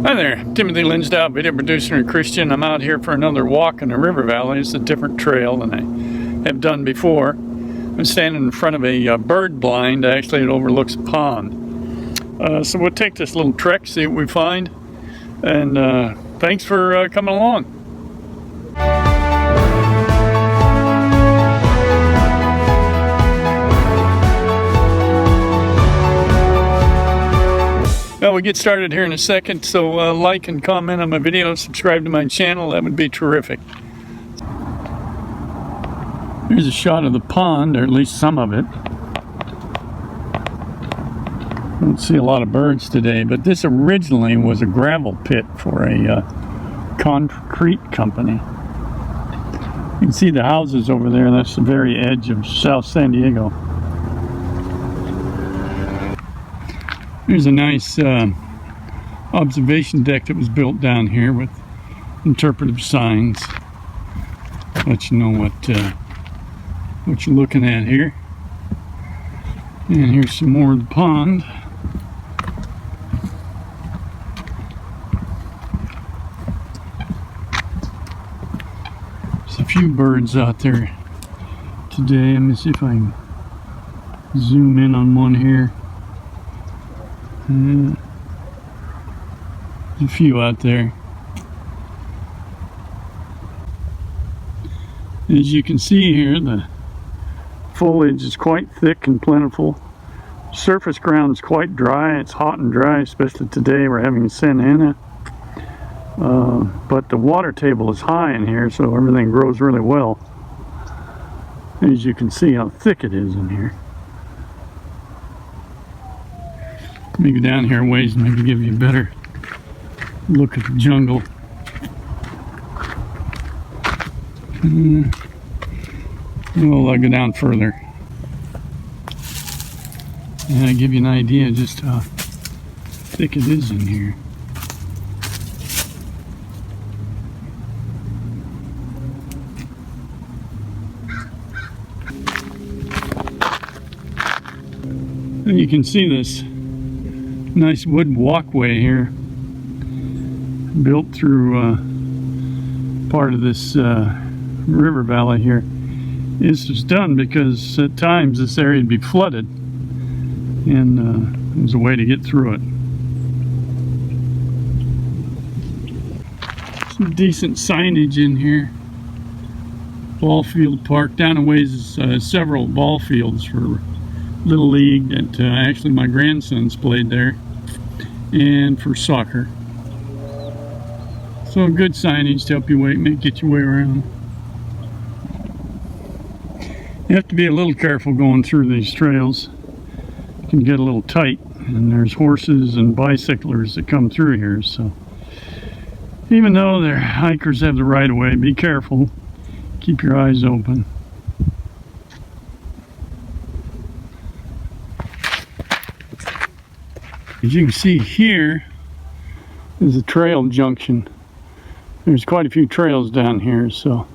Hi there, Timothy Linsdau, video producer and Christian. I'm out here for another walk in the river valley. It's a different trail than I have done before. I'm standing in front of a bird blind. Actually, it overlooks a pond. So we'll take this little trek, see what we find. And thanks for coming along. Well, we'll get started here in a second, so like and comment on my video, subscribe to my channel, that would be terrific. Here's a shot of the pond, or at least some of it. Don't see a lot of birds today, but this originally was a gravel pit for a concrete company. You can see the houses over there, that's the very edge of South San Diego. There's a nice observation deck that was built down here with interpretive signs. Let you know what you're looking at here. And here's some more of the pond. There's a few birds out there today. Let me see if I can zoom in on one here. There's a few out there. As you can see here, the foliage is quite thick and plentiful. Surface ground is quite dry. It's hot and dry, especially today. We're having Santa Ana. But the water table is high in here, so everything grows really well. As you can see how thick it is in here. Let me go down here a ways and maybe give you a better look at the jungle. Well, I'll go down further. And I'll give you an idea just how thick it is in here. And you can see this nice wood walkway here built through part of this river valley here. This was done because at times this area would be flooded, and it was a way to get through it. Some decent signage in here. Ball field park. Down a ways is several ball fields for Little League that actually my grandsons played there, and for soccer. So good signage to help you get your way around. You have to be a little careful going through these trails. It can get a little tight, and there's horses and bicyclers that come through here, so even though their hikers have the right of way, be careful. Keep your eyes open. As you can see here is a trail junction. There's quite a few trails down here, so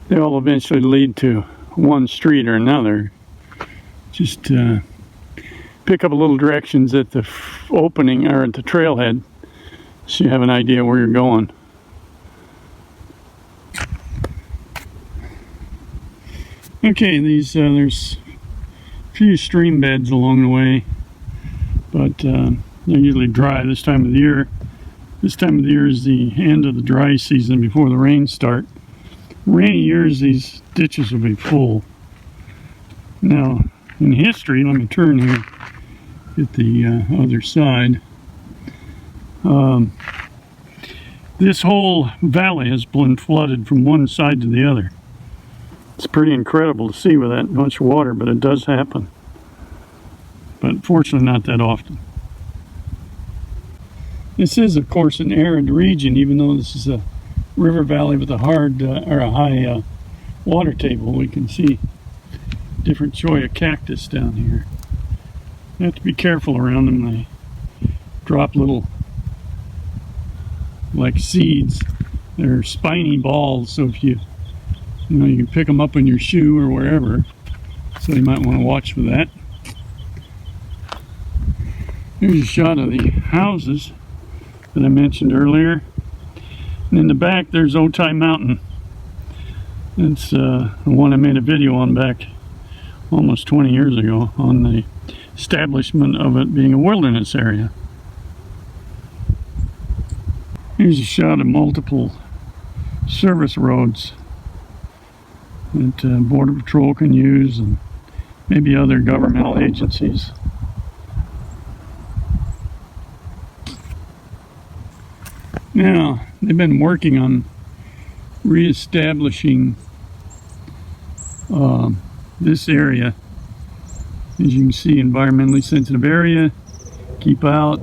they all eventually lead to one street or another. Just pick up a little directions at the opening or at the trailhead so you have an idea where you're going. Okay, there's a few stream beds along the way, but they're usually dry this time of the year. This time of the year is the end of the dry season before the rains start. Rainy years, these ditches will be full. Now, in history, let me turn here, get the other side. This whole valley has been flooded from one side to the other. It's pretty incredible to see with that much water, but it does happen. But fortunately not that often. This is, of course, an arid region, even though this is a river valley with a high water table. We can see different cholla cactus down here. You have to be careful around them. They drop little, like seeds. They're spiny balls, so if you can pick them up in your shoe or wherever. So you might want to watch for that. Here's a shot of the houses. that I mentioned earlier. And in the back there's Otay Mountain. It's the one I made a video on back almost 20 years ago on the establishment of it being a wilderness area. Here's a shot of multiple service roads that Border Patrol can use and maybe other governmental agencies. Now, they've been working on reestablishing this area. As you can see, environmentally sensitive area, keep out,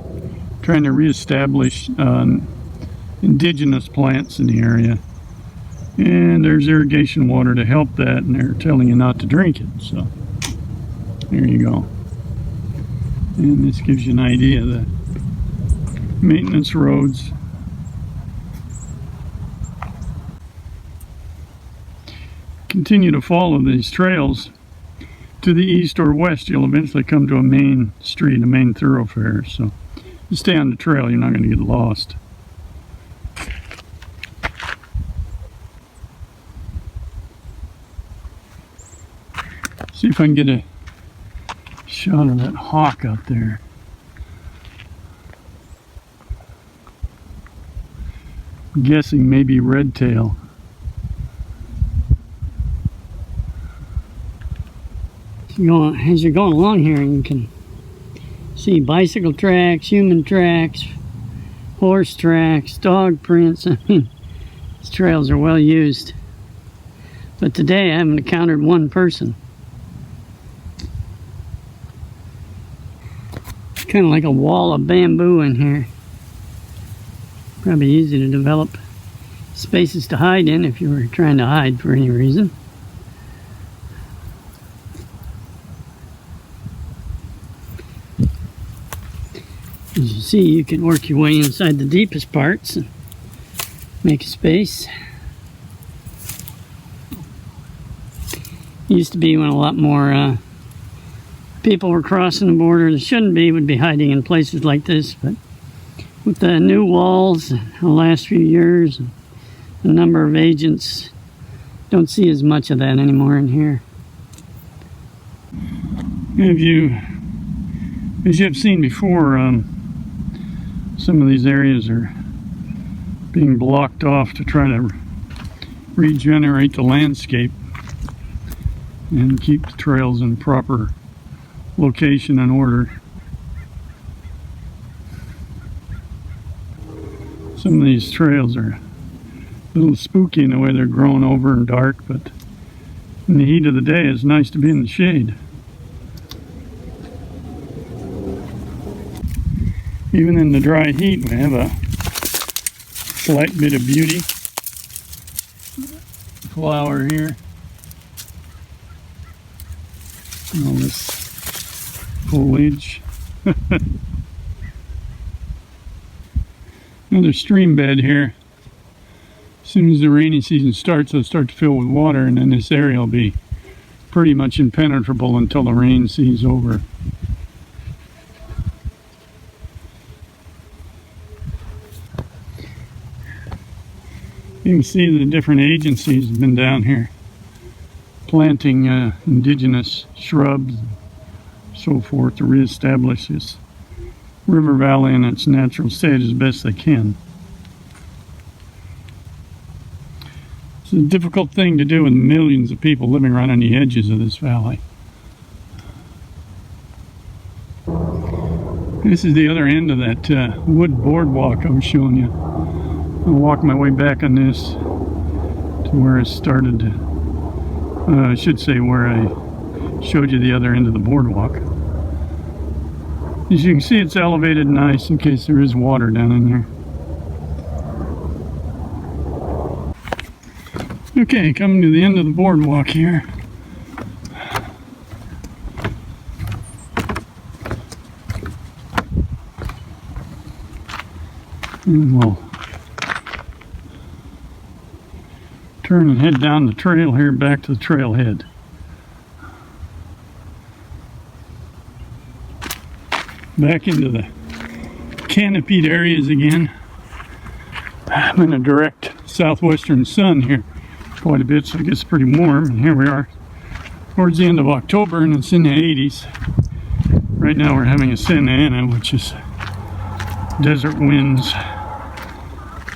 trying to reestablish indigenous plants in the area. And there's irrigation water to help that, and they're telling you not to drink it. So, there you go. And this gives you an idea of the maintenance roads. Continue to follow these trails to the east or west, you'll eventually come to a main street, a main thoroughfare. So you stay on the trail, you're not going to get lost. See if I can get a shot of that hawk out there. I'm guessing maybe red tail. As you're going along here, you can see bicycle tracks, human tracks, horse tracks, dog prints. I mean, these trails are well used. But today I haven't encountered one person. It's kind of like a wall of bamboo in here. Probably easy to develop spaces to hide in if you were trying to hide for any reason. As you see, you can work your way inside the deepest parts and make a space. Used to be when a lot more people were crossing the border that shouldn't be, would be hiding in places like this. But with the new walls in the last few years, and the number of agents, don't see as much of that anymore in here. As you have seen before, some of these areas are being blocked off to try to regenerate the landscape and keep the trails in proper location and order. Some of these trails are a little spooky in the way they're grown over and dark, but in the heat of the day it's nice to be in the shade. Even in the dry heat, we have a slight bit of beauty. Flower here. And all this foliage. Another stream bed here. As soon as the rainy season starts, it'll start to fill with water, and then this area will be pretty much impenetrable until the rain sees over. You can see the different agencies have been down here planting indigenous shrubs and so forth to reestablish this river valley in its natural state as best they can. It's a difficult thing to do with millions of people living right on the edges of this valley. This is the other end of that wood boardwalk I was showing you. I'll walk my way back on this to where I started, I should say where I showed you the other end of the boardwalk. As you can see, it's elevated nice in case there is water down in there. Okay, coming to the end of the boardwalk here. And we'll turn and head down the trail here back to the trailhead. Back into the canopied areas again. I'm in a direct southwestern sun here quite a bit, so it gets pretty warm. And here we are towards the end of October, and it's in the 80s. Right now we're having a Santa Ana, which is desert winds,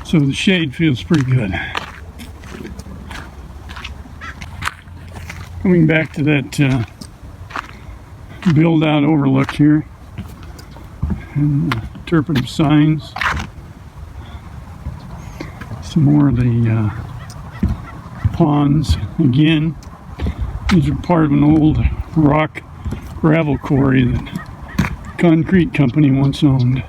so the shade feels pretty good. Coming back to that build-out overlook here, and interpretive signs. Some more of the ponds. Again, these are part of an old rock gravel quarry that a concrete company once owned.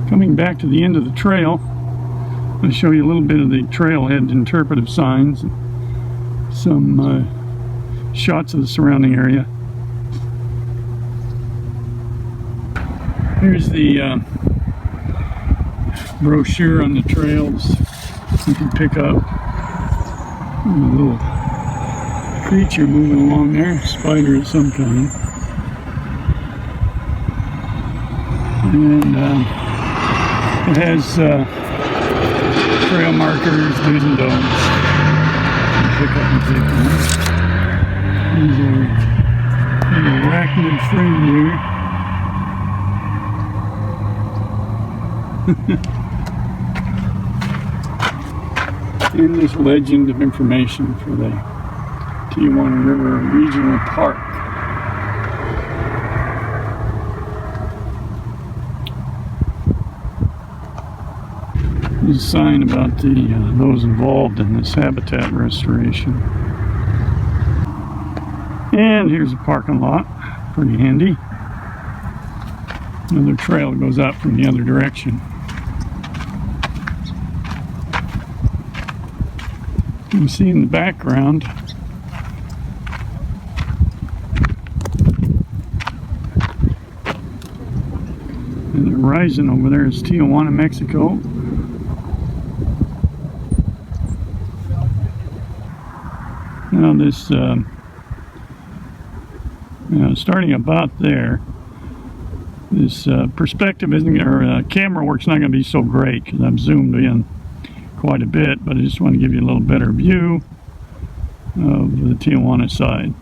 Coming back to the end of the trail, I'm going to show you a little bit of the trailhead interpretive signs, some shots of the surrounding area. Here's the brochure on the trails you can pick up. A little creature moving along there, spider of some kind. And it has trail markers, do's and don'ts. Pick up and take them. These are an arachnid free here. And this legend of information for the Tijuana River Regional Park. There's a sign about those involved in this habitat restoration. And here's a parking lot, pretty handy. Another trail goes out from the other direction. You can see in the background and the horizon over there is Tijuana, Mexico. Now this, starting about there, this perspective isn't, or camera work's not going to be so great because I'm zoomed in quite a bit, but I just want to give you a little better view of the Tijuana side.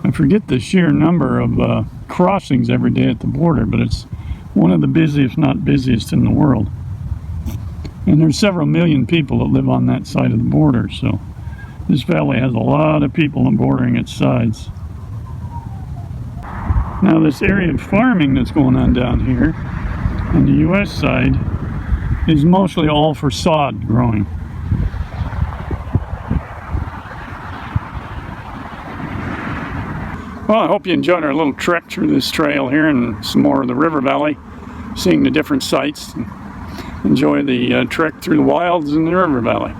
I forget the sheer number of crossings every day at the border, but it's one of the busiest, if not busiest, in the world. And there's several million people that live on that side of the border, so this valley has a lot of people bordering its sides. Now this area of farming that's going on down here on the U.S. side is mostly all for sod growing. Well, I hope you enjoyed our little trek through this trail here and some more of the river valley, seeing the different sights. Enjoy the trek through the wilds in the river valley.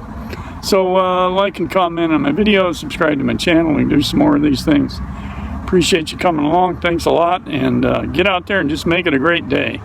So like and comment on my videos, subscribe to my channel, and do some more of these things. Appreciate you coming along. Thanks a lot, and get out there and just make it a great day.